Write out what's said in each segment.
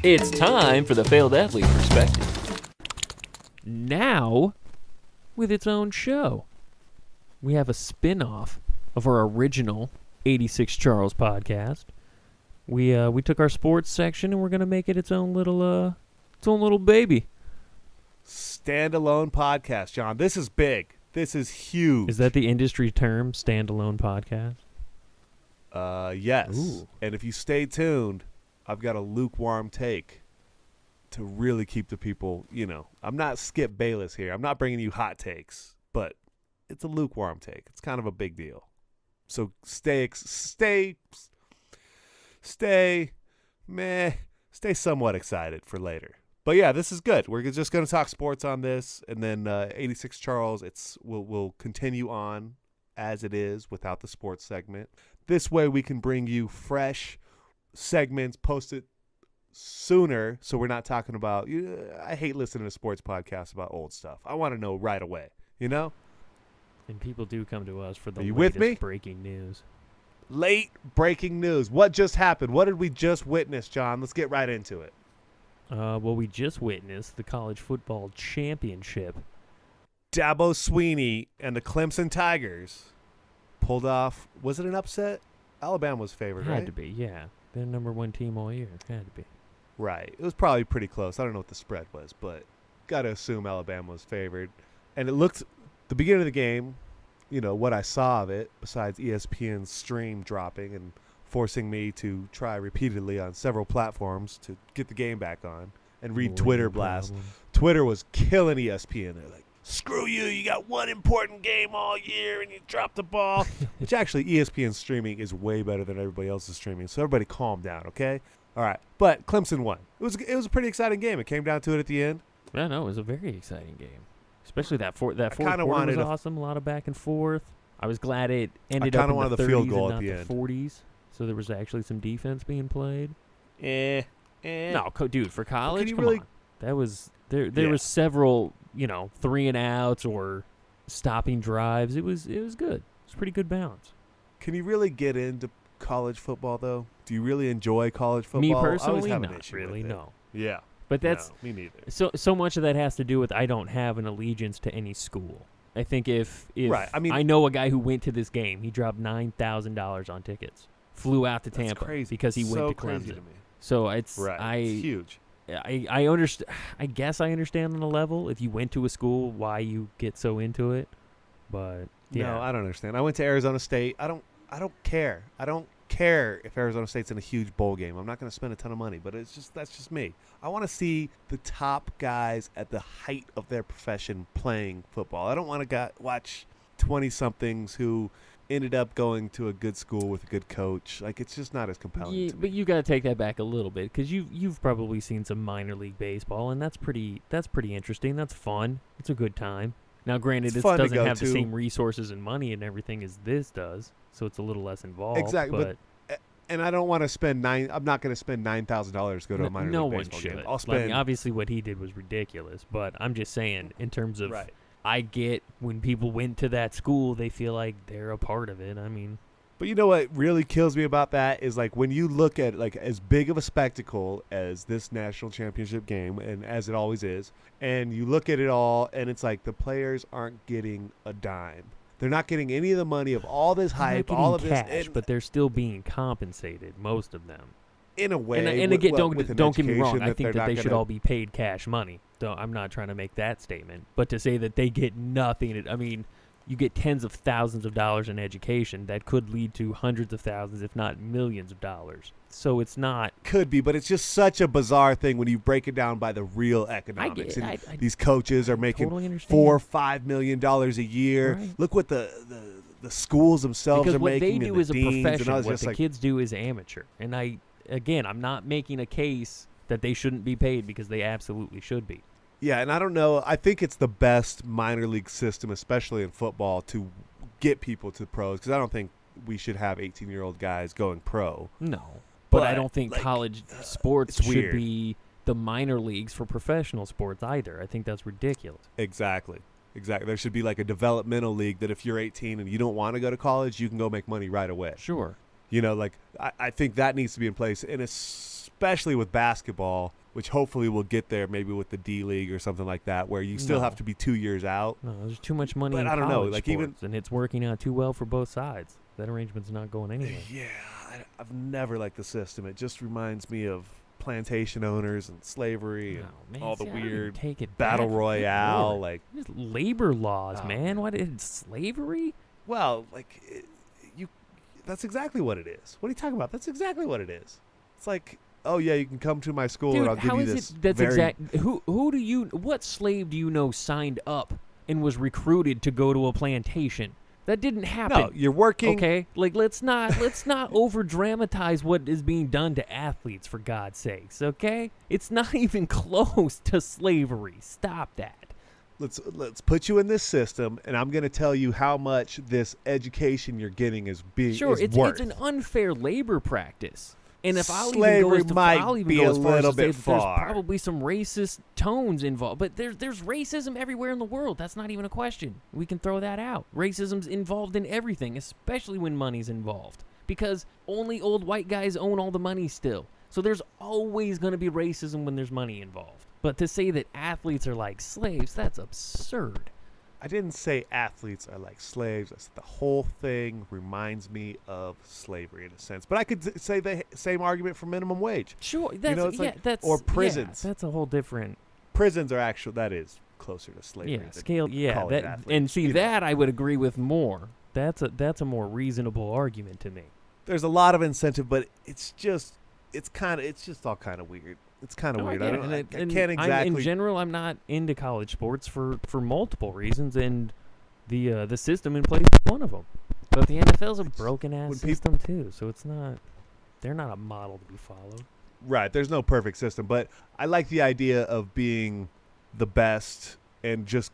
It's time for the Failed Athlete Perspective. Now, with its own show. We have a spin-off of our original 86 Charles podcast. We took our sports section and we're going to make it its own little baby. Standalone podcast, John. This is big. This is huge. Is that the industry term, standalone podcast? Yes. Ooh. And if you stay tuned, I've got a lukewarm take to really keep the people, I'm not Skip Bayless here. I'm not bringing you hot takes, but it's a lukewarm take. It's kind of a big deal. So stay somewhat excited for later. But yeah, this is good. We're just going to talk sports on this, and then 86 Charles, we'll continue on as it is without the sports segment. This way we can bring you fresh segments posted sooner, so we're not talking about, I hate listening to sports podcasts about old stuff. I want to know right away, And people do come to us for the latest breaking news. Late breaking news. What just happened? What did we just witness, John? Let's get right into it. Well, we just witnessed the college football championship. Dabo Swinney and the Clemson Tigers pulled off. Was it an upset? Alabama was favored, right? Had to be, yeah. They're the number one team all year. Had to be. Right. It was probably pretty close. I don't know what the spread was, but got to assume Alabama was favored. And it looked, the beginning of the game, what I saw of it, besides ESPN's stream dropping and forcing me to try repeatedly on several platforms to get the game back on and read Twitter blasts. Twitter was killing ESPN. They're like, screw you, you got one important game all year and you dropped the ball. Which actually, ESPN streaming is way better than everybody else's streaming. So everybody calm down, okay? All right. But Clemson won. It was a pretty exciting game. It came down to it at the end. Yeah, no, it was a very exciting game. Especially that fourth quarter was awesome. A lot of back and forth. I was glad it ended up in the 30s field goal and at not the the 40s. So there was actually some defense being played. No, dude, for college, come on. That was there was several, 3-and-outs or stopping drives. It was good. It was pretty good balance. Can you really get into college football though? Do you really enjoy college football? Me personally, I always have an not issue really. with it. No. Yeah. But that's me neither. So much of that has to do with I don't have an allegiance to any school. I think if right. I know a guy who went to this game, he dropped $9,000 on tickets, flew out to Tampa because he went to Clemson. To me. So it's it's huge. I understand. I guess I understand on a level if you went to a school why you get so into it, but yeah. No, I don't understand. I went to Arizona State. I don't care. I don't care if Arizona State's in a huge bowl game. I'm not going to spend a ton of money, but that's just me. I want to see the top guys at the height of their profession playing football. I don't want to watch 20-somethings who ended up going to a good school with a good coach. Like, it's just not as compelling to me. But you got to take that back a little bit because you've probably seen some minor league baseball, and that's pretty interesting. That's fun. It's a good time. Now, granted, it doesn't have the same resources and money and everything as this does, so it's a little less involved. Exactly, but and I don't want to spend I'm not going to spend $9,000 to go to a minor league baseball game. No one should. I mean, obviously, what he did was ridiculous, but I'm just saying, in terms of, I get when people went to that school, they feel like they're a part of it. I mean, but you know what really kills me about that is like when you look at like as big of a spectacle as this national championship game, and as it always is, and you look at it all, and it's like the players aren't getting a dime. They're not getting any of the money of all this hype, all of cash, this, but they're still being compensated, most of them. In a way, and again, don't get me wrong. I think that they should all be paid cash money. I'm not trying to make that statement, but to say that they get nothing, I mean, you get tens of thousands of dollars in education that could lead to hundreds of thousands, if not millions of dollars. So it's not. Could be, but it's just such a bizarre thing when you break it down by the real economics. These coaches are making totally $4 or $5 million a year. Right. Look what the schools themselves because are making. Because what they do is a profession. What the kids do is amateur. And I'm not making a case that they shouldn't be paid because they absolutely should be. Yeah, and I don't know. I think it's the best minor league system, especially in football, to get people to pros because I don't think we should have 18-year-old guys going pro. No. But I don't think college sports should be the minor leagues for professional sports either. I think that's ridiculous. Exactly. There should be like a developmental league that if you're 18 and you don't want to go to college, you can go make money right away. Sure. I think that needs to be in place. And especially with basketball, which hopefully we'll get there maybe with the D League or something like that, where you still have to be 2 years out. No, there's too much money But in I don't know, college like, sports, and it's working out too well for both sides. That arrangement's not going anywhere. Yeah, I've never liked the system. It just reminds me of plantation owners and slavery and man, all the see, I don't weird take it battle back. royale. Lord. Like, Just labor laws, Oh, man. man. What is slavery? well, like that's exactly what it is. What are you talking about? That's exactly what it is. It's like, oh yeah, you can come to my school Dude, and I'll give how you is this. it? That's very exact. What slave do you know signed up and was recruited to go to a plantation? That didn't happen. No, you're working. Okay, like let's not over dramatize what is being done to athletes, for God's sakes. Okay, it's not even close to slavery. Stop that. Let's put you in this system, and I'm going to tell you how much this education you're getting is Sure, is it's worth. an unfair labor practice. And if Slavery might be a little bit far. There's probably some racist tones involved, but there's racism everywhere in the world. That's not even a question. We can throw that out. Racism's involved in everything, especially when money's involved, because only old white guys own all the money still. So there's always going to be racism when there's money involved. But to say that athletes are like slaves, that's absurd. I didn't say athletes are like slaves. I said the whole thing reminds me of slavery in a sense. But I could say the same argument for minimum wage. Sure, that's or prisons. Yeah, that's a whole different. Prisons are that is closer to slavery. Yeah, than scale. Yeah, college that athletes, and see you know. that I would agree with more. That's a more reasonable argument to me. There's a lot of incentive, but it's just all kind of weird. It's kind of No, weird. I I, get it. don't, I And can't exactly. in general, I'm not into college sports for multiple reasons, and the system in place is one of them. But the NFL's a broken ass system too, so they're not a model to be followed. Right. There's no perfect system, but I like the idea of being the best and just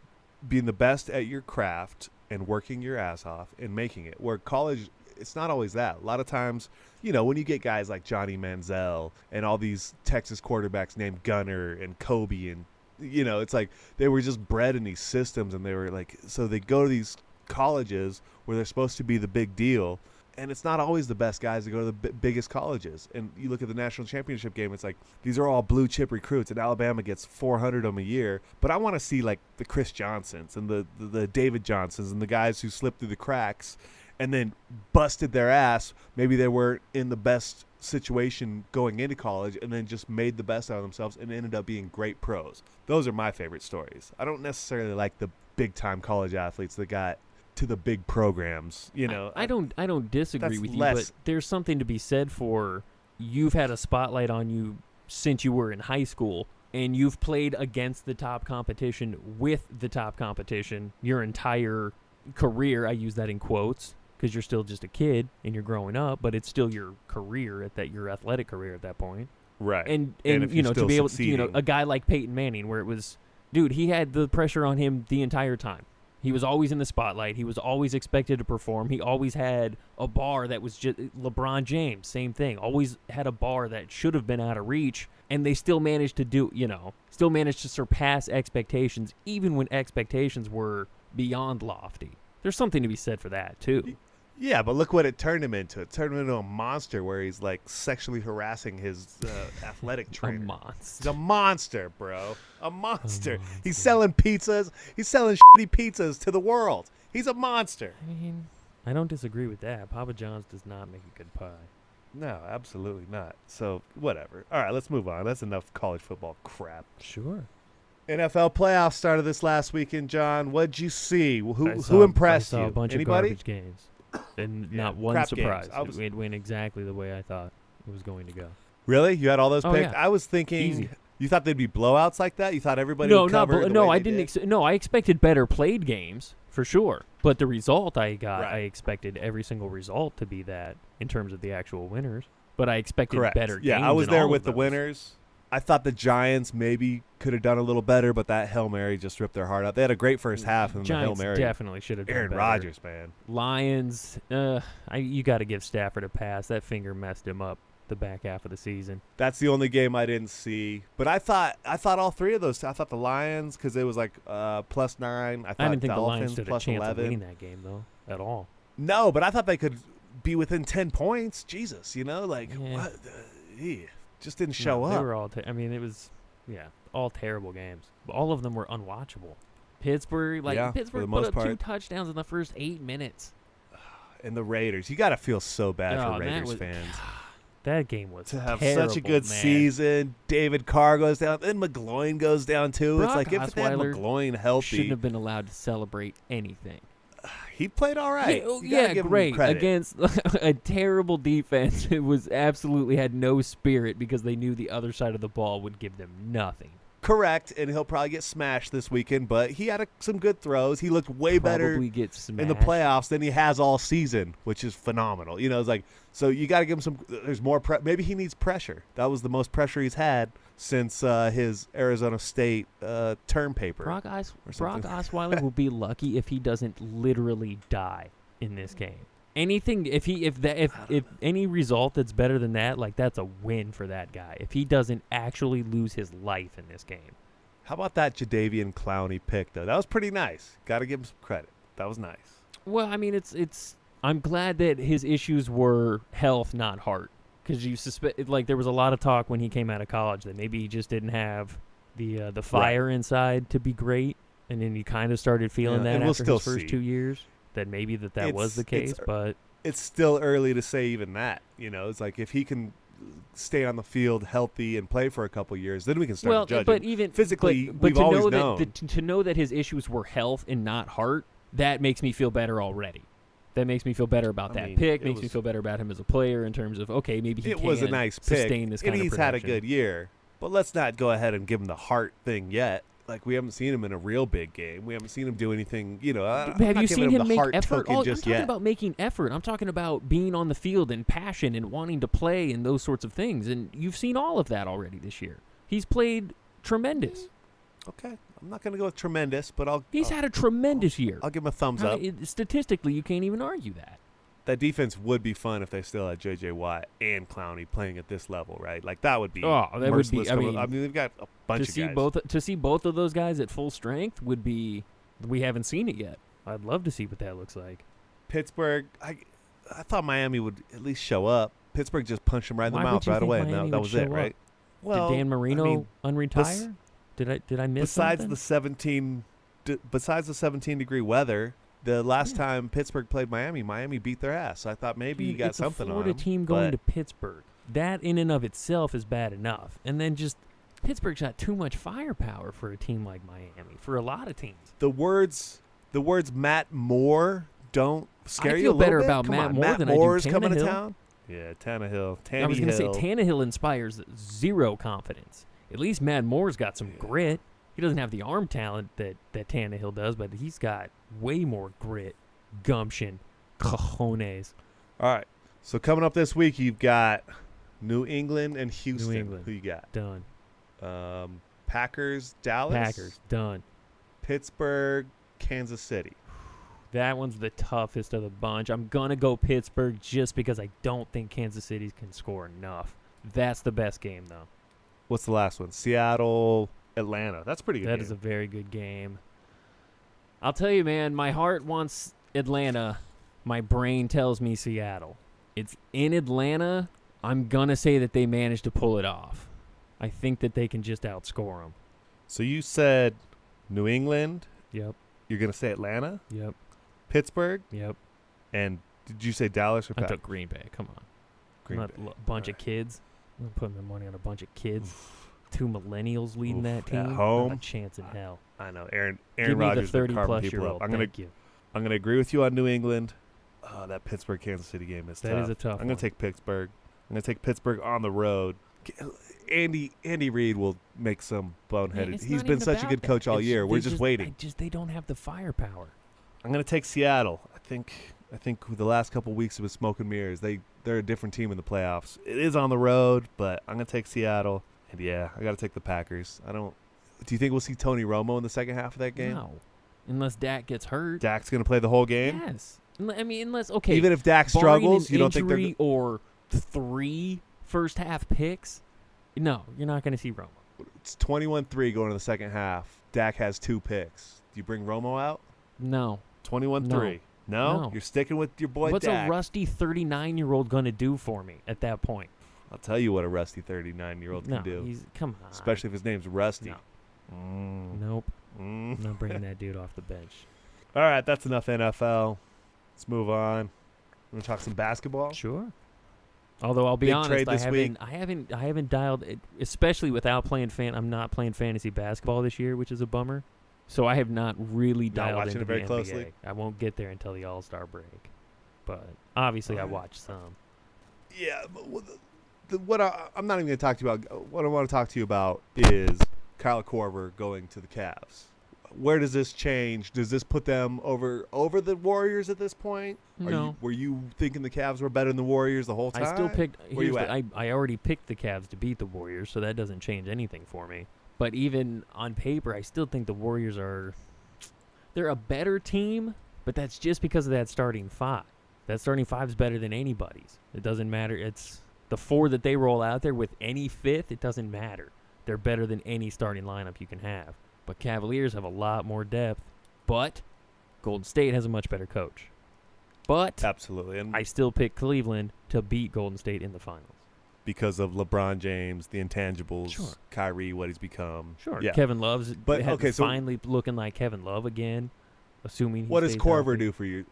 being the best at your craft and working your ass off and making it. Where college, it's not always that. A lot of times, when you get guys like Johnny Manziel and all these Texas quarterbacks named Gunner and Kobe and, it's like they were just bred in these systems, and they were like, so they go to these colleges where they're supposed to be the big deal. And it's not always the best guys that go to the biggest colleges. And you look at the national championship game, it's like these are all blue chip recruits, and Alabama gets 400 of them a year. But I want to see like the Chris Johnsons and the David Johnsons and the guys who slipped through the cracks and then busted their ass. Maybe they were in the best situation going into college and then just made the best out of themselves and ended up being great pros. Those are my favorite stories. I don't necessarily like the big time college athletes that got to the big programs, I don't disagree with you, less. but there's something to be said for you've had a spotlight on you since you were in high school, and you've played against the top competition with the top competition your entire career. I use that in quotes because you're still just a kid and you're growing up, but it's still your career your athletic career at that point. Right. And if you're to still be able succeeding. to, a guy like Peyton Manning, where it was, dude, he had the pressure on him the entire time. He was always in the spotlight. He was always expected to perform. He always had a bar that was just LeBron James, same thing. Always had a bar that should have been out of reach, and they still managed to surpass expectations, even when expectations were beyond lofty. There's something to be said for that, too. Yeah, but look what it turned him into. It turned him into a monster where he's like sexually harassing his athletic trainer. A monster. He's a monster, bro. A monster. He's selling pizzas. He's selling shitty pizzas to the world. He's a monster. I mean, I don't disagree with that. Papa John's does not make a good pie. No, absolutely not. So, whatever. All right, let's move on. That's enough college football crap. Sure. NFL playoffs started this last weekend, John. What'd you see? Who impressed you? I saw you? a bunch Anybody? of garbage games. And Yeah, not one crap surprise. games. It went exactly the way I thought it was going to go. Really? You had all those Oh, picked? yeah. I was thinking Easy. you thought they'd be blowouts like that? You thought everybody would cover the way I they didn't. did? I expected better played games for sure. But the result I got, Right. I expected every single result to be that in terms of the actual winners. But I expected Correct. better games. Yeah, I was in there all with of the those. winners. I thought the Giants maybe could have done a little better, but that Hail Mary just ripped their heart out. They had a great first half, and the Hail Giants Mary. definitely should have done Aaron better. Rodgers, man. Lions, you got to give Stafford a pass. That finger messed him up the back half of the season. That's the only game I didn't see. But I thought all three of those. I thought the Lions, because it was like +9. I thought didn't think the Lions Dolphins stood a chance of +11. winning that game though at all. No, but I thought they could be within 10 points. Jesus, Yeah. what? just didn't show They up. were all. I mean, it was all terrible games. All of them were unwatchable. Pittsburgh, for the Pittsburgh most put up 2 part. touchdowns in the first 8 minutes. And the Raiders, you got to feel so bad Oh, for that Raiders was- fans. That game was To have terrible, such a good man. season. David Carr goes down. Then McGloin goes down, too. Brock It's like, if they had Osweiler McGloin healthy, Shouldn't have been allowed to celebrate anything. he played all right. You gotta give him great. credit. Against a terrible defense. It was absolutely had no spirit because they knew the other side of the ball would give them nothing. Correct, and he'll probably get smashed this weekend, but he had some good throws. He looked way better Probably get smashed. in the playoffs than he has all season, which is phenomenal. It's like, so you got to give him some. There's more. Maybe he needs pressure. That was the most pressure he's had since his Arizona State term paper. Brock something. Osweiler will be lucky if he doesn't literally die in this game. Anything if any result that's better than that, like that's a win for that guy. If he doesn't actually lose his life in this game. How about that Jadeveon Clowney pick though? That was pretty nice. Got to give him some credit. That was nice. Well, I mean, it's. I'm glad that his issues were health, not heart, because you suspect there was a lot of talk when he came out of college that maybe he just didn't have the fire inside to be great, and then you kind of started feeling that we'll after still his first see. 2 years. That maybe that was the case, but It's still early to say even that. It's like if he can stay on the field healthy and play for a couple years, then we can start judging. but even physically, but we've to always know known. to know that his issues were health and not heart, that makes me feel better already. That makes me feel better about that pick. Makes me feel better about him as a player in terms of maybe he it can was a nice pick, sustain this kind and of he's production. had a good year. But let's not go ahead and give him the heart thing yet. Like, we haven't seen him in a real big game. We haven't seen him do anything. Have you seen him make effort? I'm just talking yet. about making effort. I'm talking about being on the field and passion and wanting to play and those sorts of things. And you've seen all of that already this year. He's played tremendous. Okay, I'm not going to go with tremendous, but He's had a tremendous year. I'll give him a thumbs up. Statistically, you can't even argue that. That defense would be fun if they still had J.J. Watt and Clowney playing at this level, right? Like, that would be that would be. merciless I coming- mean, they've got a bunch of guys. To see both of those guys at full strength would be. We haven't seen it yet. I'd love to see what that looks like. Pittsburgh, I thought Miami would at least show up. Pittsburgh just punched him right in the Why mouth would you right think away, Miami and that would was show it, right? up? Well, Did Dan Marino I mean, unretire? Did I miss besides something? the 17-degree weather, the last time Pittsburgh played Miami beat their ass. So I thought maybe you got it's something a Florida on 'em, team going to but Pittsburgh. That in and of itself is bad enough. And then just Pittsburgh's got too much firepower for a team like Miami. For a lot of teams. the words Matt Moore don't scare I you feel a little better bit? about Come Matt on, Moore Matt than I do Moore's coming to Tannehill. town. Yeah, Tannehill. I was going to say Tannehill inspires zero confidence. At least Matt Moore's got some grit. He doesn't have the arm talent that Tannehill does, but he's got way more grit, gumption, cojones. All right. So coming up this week, you've got New England and Houston. New England. Who you got? Done. Packers, Dallas. Packers, done. Pittsburgh, Kansas City. That one's the toughest of the bunch. I'm going to go Pittsburgh just because I don't think Kansas City can score enough. That's the best game, though. What's the last one? Seattle, Atlanta. That's pretty good. That is a very good game. I'll tell you, man, my heart wants Atlanta. My brain tells me Seattle. It's in Atlanta. I'm going to say that they managed to pull it off. I think that they can just outscore them. So you said New England. Yep. You're going to say Atlanta, Yep. Pittsburgh, Yep. and did you say Dallas or I Packers? took Green Bay. Come on. Green Not Bay. a bunch of kids. I'm putting my money on a bunch of kids. 2 millennials leading that team. At home? Not a chance in hell. I know. Aaron Give me Rodgers the been carving people 30-plus-year-old. up. Thank you. I'm gonna agree with you on New England. That Pittsburgh Kansas City game is tough. That is a tough I'm gonna one. take Pittsburgh. I'm gonna take Pittsburgh on the road. Andy Reid will make some boneheaded. It's He's not been even such a about good that. coach all It's- year. We're they just waiting. They don't have the firepower. I'm gonna take Seattle. I think the last couple weeks have been smoke and mirrors. They're a different team in the playoffs. It is on the road, but I'm gonna take Seattle. And yeah, I gotta take the Packers. Do you think we'll see Tony Romo in the second half of that game? No. Unless Dak gets hurt. Dak's gonna play the whole game. Yes. I mean, unless, okay. Even if Dak barring struggles, an you don't think they're injury or 3 first-half picks, no, you're not going to see Romo. It's 21-3 going to the second half. Dak has 2 picks. Do you bring Romo out? No. 21-3. No? No. You're sticking with your boy What's Dak. a rusty 39-year-old going to do for me at that point? I'll tell you what a rusty 39-year-old No, can do. come on. Especially if his name's Rusty. No. Nope. I'm not bringing that dude off the bench. All right, that's enough NFL. Let's move on. Want to talk some basketball? Sure. Although I'll be Big honest, trade this week. I haven't dialed it, especially without playing I'm not playing fantasy basketball this year, which is a bummer. So I have not really dialed watching into it very the closely? NBA. I won't get there until the All-Star break. But obviously I watched some. Yeah, but I'm not even going to talk to you about. What I want to talk to you about is Kyle Korver going to the Cavs. Where does this change? Does this put them over the Warriors at this point? No. Were you thinking the Cavs were better than the Warriors the whole time? I still picked. Where you at? I already picked the Cavs to beat the Warriors, so that doesn't change anything for me. But even on paper, I still think the Warriors they're a better team, but that's just because of that starting five. That starting five is better than anybody's. It doesn't matter. It's the four that they roll out there with any fifth. It doesn't matter. They're better than any starting lineup you can have. But Cavaliers have a lot more depth. But Golden State has a much better coach. But Absolutely. And I still pick Cleveland to beat Golden State in the finals. because of LeBron James, the intangibles, Sure. Kyrie, what he's become. Sure. Yeah. Kevin Love's So finally looking like Kevin Love again, assuming he what does stays Korver healthy. do for you?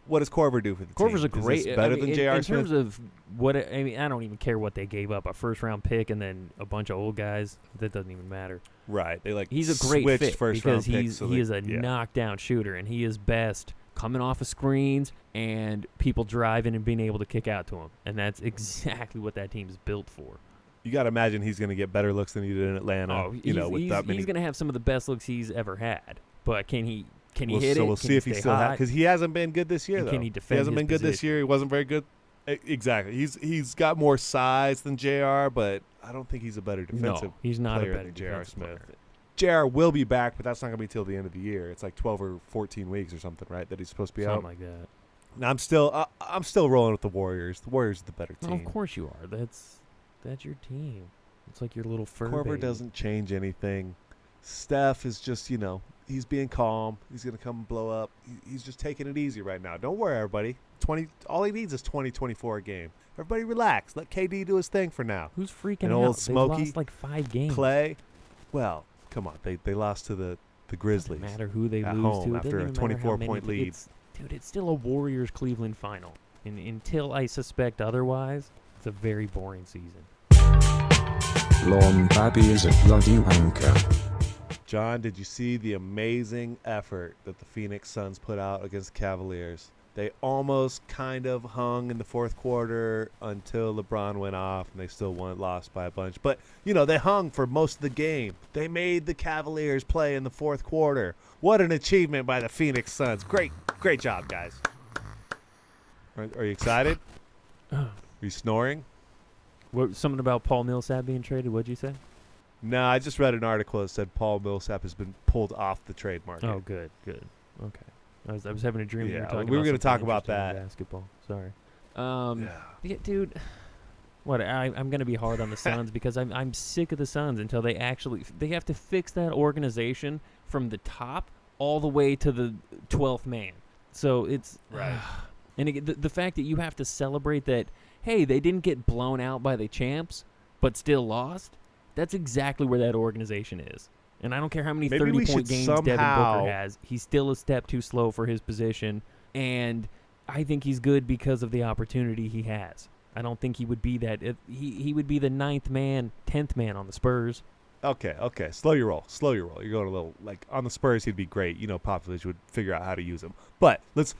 What does Korver do for the Korver's team? a great. Is this better than J.R. in Smith? terms of what I don't even care what they gave up. A first-round pick and then a bunch of old guys. That doesn't even matter. Right. They He's a great switched fit first because round picks, he is a knockdown shooter, and he is best coming off of screens and people driving and being able to kick out to him. And that's exactly what that team is built for. You got to imagine he's going to get better looks than he did in Atlanta. Oh, with he's that many. he's going to have some of the best looks he's ever had. But can he hit it? So we'll Can see if he stay still has, hot? because he hasn't been good this year. And Though can he he defend hasn't his been good this position? year. He wasn't very good. Exactly. He's got more size than Jr. But I don't think he's a better defensive No, he's not a player better than J.R. defensive Smith. player. Jr. will be back, but that's not going to be till the end of the year. It's like 12 or 14 weeks or something, right? That he's supposed to be Something out. like that. And I'm still rolling with the Warriors. The Warriors are the better team. Well, of course you are. That's your team. It's like your little fur Korver baby. doesn't change anything. Steph is just, he's being calm. He's going to come and blow up. He's just taking it easy right now. Don't worry, everybody. All he needs is 20-24 a game. Everybody relax. Let KD do his thing for now. Who's freaking And out? old They've Smokey, lost like 5 games. Clay, well, come on. They lost to the Grizzlies. Doesn't matter who they at lose home to. It after doesn't a even matter how 24-point many- lead. It's still a Warriors-Cleveland final. And until I suspect otherwise, it's a very boring season. Lorne Babby is a bloody wanker. John, did you see the amazing effort that the Phoenix Suns put out against the Cavaliers? They almost kind of hung in the fourth quarter until LeBron went off, and they still lost by a bunch. But, they hung for most of the game. They made the Cavaliers play in the fourth quarter. What an achievement by the Phoenix Suns. Great job, guys. Are you excited? Are you snoring? What, something about Paul Millsap being traded? What'd you say? No, I just read an article that said Paul Millsap has been pulled off the trade market. Oh, good. Okay. I was having a dream. Yeah, we were talking we were about gonna talk something about interesting in that. basketball. Sorry. Yeah. Yeah, dude. What I'm gonna be hard on the Suns because I'm sick of the Suns until they have to fix that organization from the top all the way to the 12th man. So it's Right. And the fact that you have to celebrate that, hey, they didn't get blown out by the champs, but still lost. That's exactly where that organization is. And I don't care how many Maybe we 30-point should games somehow- Devin Booker has. He's still a step too slow for his position. And I think he's good because of the opportunity he has. I don't think he would be that. He would be the 9th man, 10th man on the Spurs. Okay. Slow your roll. You're going a little on the Spurs. He'd be great. Popovich would figure out how to use him. But let's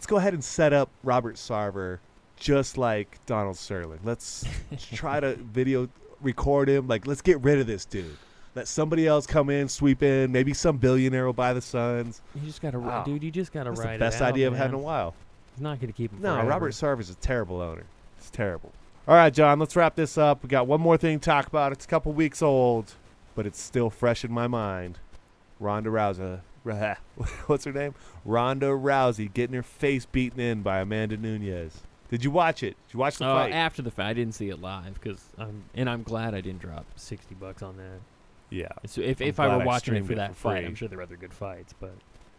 go ahead and set up Robert Sarver just like Donald Sterling. Let's try to video record him. Let's get rid of this dude. Let somebody else come in, sweep in. Maybe some billionaire will buy the Suns. You just gotta, Wow. dude. You just gotta That's ride the best it out, idea I've man. had in a while. He's not gonna keep him. No, forever. Robert Sarver's a terrible owner. It's terrible. All right, John, let's wrap this up. We got one more thing to talk about. It's a couple weeks old, but it's still fresh in my mind. Ronda Rousey. What's her name? Ronda Rousey getting her face beaten in by Amanda Nunes. Did you watch it? Did you watch the fight? After the fight, I didn't see it live because I'm glad I didn't drop $60 on that. Yeah. So if I glad were I watching it streamed for it that for fight, free. I'm sure there were other good fights, but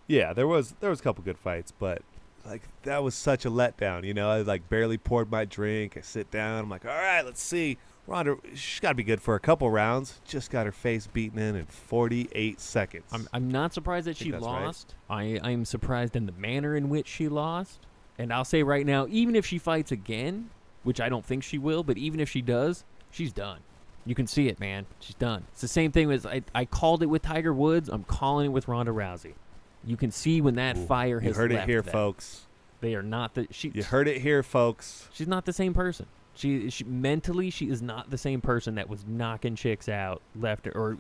Yeah, there was a couple good fights, but like that was such a letdown. You know, I like barely poured my drink. I sit down. I'm like, all right, let's see. Ronda, she's got to be good for a couple rounds. Just got her face beaten in 48 seconds. I'm not surprised that she lost. Right. I'm surprised in the manner in which she lost. And I'll say right now, even if she fights again, which I don't think she will, but even if she does, she's done. You can see it, man. She's done. It's the same thing as I called it with Tiger Woods. I'm calling it with Ronda Rousey. You can see when that fire has left. You heard it here, folks. They are not the. You heard it here, folks. She's not the same person. She mentally, she is not the same person that was knocking chicks out left or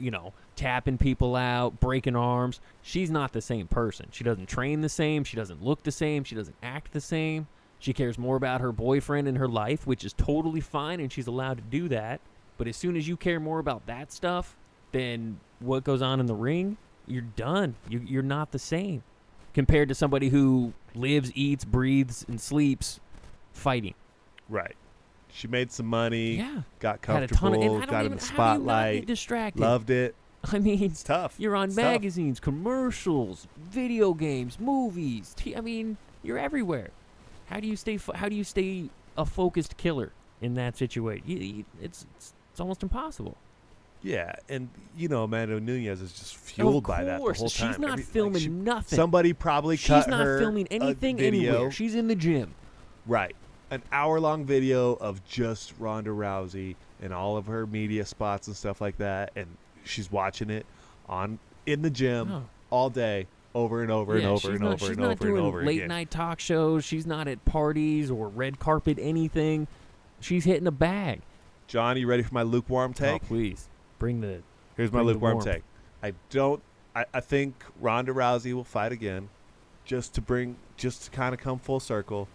tapping people out, breaking arms. She's not the same person. She doesn't train the same. She doesn't look the same. She doesn't act the same. She cares more about her boyfriend and her life, which is totally fine, and she's allowed to do that. But as soon as you care more about that stuff than what goes on in the ring, you're done. You're not the same compared to somebody who lives, eats, breathes, and sleeps fighting. Right. She made some money. Yeah. Got comfortable. Got in the spotlight. How do you not get distracted? Loved it. I mean, it's tough. You're on magazines, commercials, video games, movies. You're everywhere. How do you stay a focused killer in that situation? It's almost impossible. Yeah, and Amanda Nunes is just fueled by that the whole time. She's not filming nothing. Somebody probably cut her. She's not filming anything anywhere. She's in the gym. Right. An hour-long video of just Ronda Rousey and all of her media spots and stuff like that, and she's watching it in the gym all day, over and over and over and over and over and over again. She's not doing late-night talk shows. She's not at parties or red carpet anything. She's hitting a bag. John, you ready for my lukewarm take? Oh, please. Here's my lukewarm take. I think Ronda Rousey will fight again just to kind of come full circle,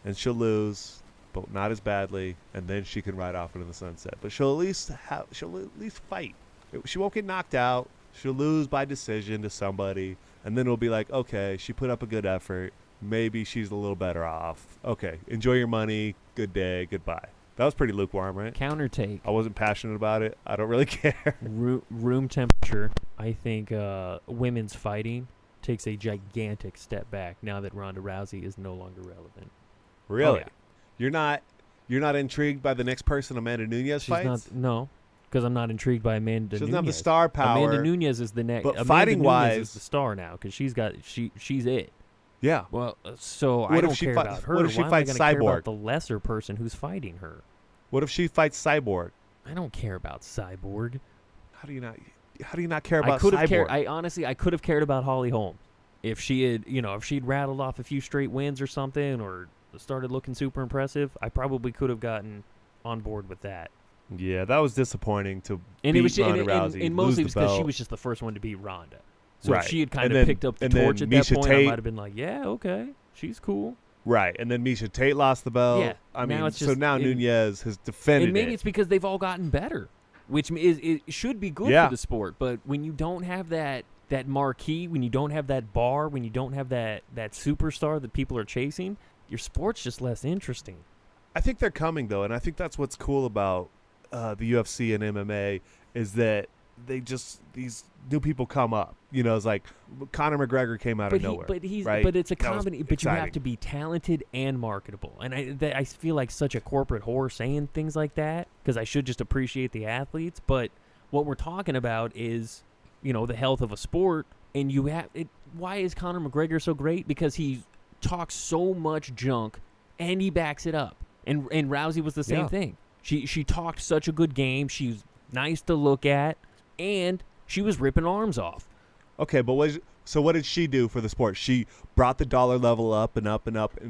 and she'll lose, but not as badly, and then she can ride off into the sunset. But she'll at least fight. She won't get knocked out. She'll lose by decision to somebody, and then it'll be like, okay, she put up a good effort. Maybe she's a little better off. Okay, enjoy your money. Good day. Goodbye. That was pretty lukewarm, right? Counter take. I wasn't passionate about it. I don't really care. Room temperature. I think women's fighting takes a gigantic step back now that Ronda Rousey is no longer relevant. Really? Oh, yeah. You're not intrigued by the next person Amanda Nunes fights? No, because I'm not intrigued by Amanda Nunes. She doesn't have the star power. Amanda Nunes is the next. But fighting-wise, is the star now because she's it. Yeah. Well, so I don't care about her. What if she fights Cyborg? Care about the lesser person who's fighting her? What if she fights Cyborg? I don't care about Cyborg. How do you not care about Cyborg? I could have cared about Holly Holm if she had, if she'd rattled off a few straight wins or something, or started looking super impressive. I probably could have gotten on board with that. Yeah, that was disappointing to beat Ronda Rousey. And mostly because she was just the first one to beat Ronda. So if she had kind of picked up the torch at that point, I might have been like, yeah, okay, she's cool. Right, and then Miesha Tate lost the belt. Yeah, now Nunes has defended it. And maybe it's because they've all gotten better, which it should be good for the sport. But when you don't have that marquee, when you don't have that bar, when you don't have that superstar that people are chasing, your sport's just less interesting. I think they're coming, though, and I think that's what's cool about the UFC and MMA is that these new people come up. It's like Conor McGregor came out of nowhere. But it's a comedy. But you have to be talented and marketable. And I feel like such a corporate whore saying things like that because I should just appreciate the athletes. But what we're talking about is, the health of a sport. And why is Conor McGregor so great? Because he talks so much junk and he backs it up. And Rousey was the same thing. She talked such a good game. She's nice to look at. And she was ripping arms off. Okay, but what did she do for the sport? She brought the dollar level up and up and up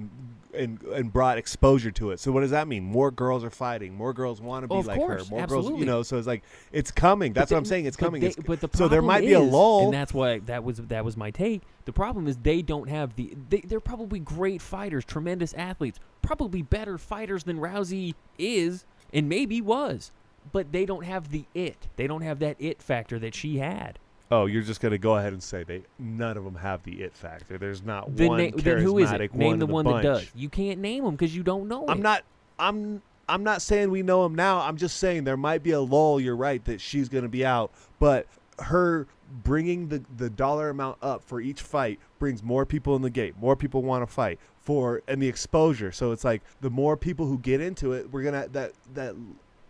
and brought exposure to it. So what does that mean? More girls are fighting. More girls want to be like her. More absolutely. girls, so it's like it's coming. That's what I'm saying. It's coming. But the so there might be a lull, and that's why that was my take. The problem is they don't have they're probably great fighters, tremendous athletes, probably better fighters than Rousey is and maybe was. But they don't have the it. They don't have that it factor that she had. Oh, you're just going to go ahead and say none of them have the it factor. There's not one charismatic then who is it? Name the one bunch. That does. You can't name them because you don't know it. I'm not saying we know him now. I'm just saying there might be a lull. You're right that she's going to be out. But her bringing the dollar amount up for each fight brings more people in the gate. More people want to fight and the exposure. So it's like the more people who get into it, we're gonna that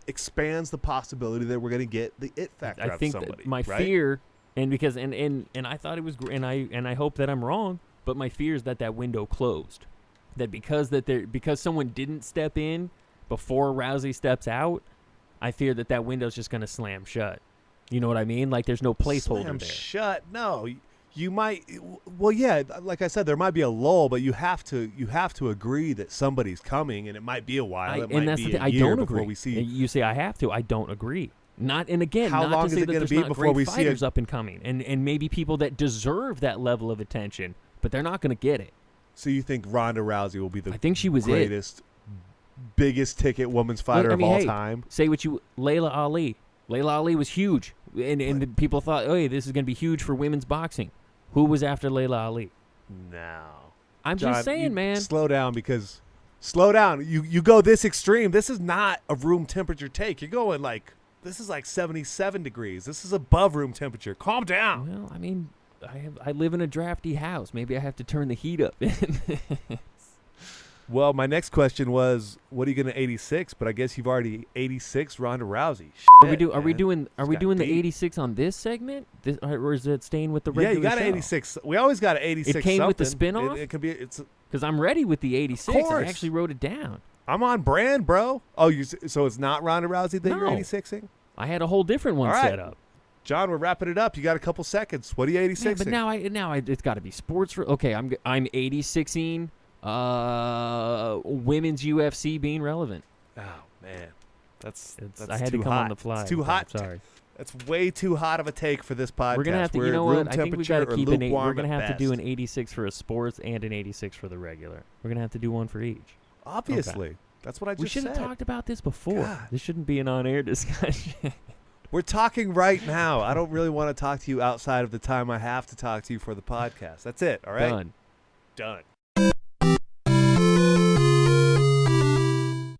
expands the possibility that we're gonna get the it factor out I of think somebody. that my right? fear, and because and I thought it was, and I hope that I'm wrong, but my fear is that window closed. That because someone didn't step in before Rousey steps out, I fear that window's just gonna slam shut. You know what I mean? Like there's no placeholder Slam there. shut. No, you might. Well, yeah. Like I said, there might be a lull, but you have to agree that somebody's coming, and it might be a while. It and might that's be the thing. a I year don't before agree. we see. You say I have to. I don't agree. Not and again. How not long to is say it that gonna there's be not before great we see fighters up and coming, and maybe people that deserve that level of attention, but they're not going to get it. So you think Ronda Rousey will be the I think she was greatest, biggest ticket women's fighter of all hey, time? Say what you. Layla Ali. Layla Ali was huge, and the people thought, oh, hey, this is going to be huge for women's boxing. Who was after Layla Ali? No. I'm John, just saying, man. Slow down slow down. You go this extreme. This is not a room temperature take. You're going this is like 77 degrees. This is above room temperature. Calm down. Well, I mean, I live in a drafty house. Maybe I have to turn the heat up. Well, my next question was, what are you going to 86? But I guess you've already 86 Ronda Rousey. Are we doing the deep. 86 on this segment? Or is it staying with the regular Yeah, you got show? an 86. We always got an 86. It came with the something. spinoff? It could be. It's. Because I'm ready with the 86. Of course. I actually wrote it down. I'm on brand, bro. Oh, so it's not Ronda Rousey that you're No. 86ing? I had a whole different one All right. set up. John, we're wrapping it up. You got a couple seconds. What are you 86ing? Yeah, but now it's got to be sports. Okay, I'm 86ing women's UFC being relevant. Oh man, that's I had too to come hot. on the fly. It's too hot. Sorry. That's way too hot of a take for this podcast. We're gonna have to. We're You know at room what? I think we temperature got to or keep an. We're lukewarm gonna at have to do an best. 86 for a sports and an 86 for the regular. We're gonna have to do one for each. Obviously, that's what I just We should said. have talked about this before. God. This shouldn't be an on-air discussion. We're talking right now. I don't really want to talk to you outside of the time I have to talk to you for the podcast. That's it. All right. Done. Done.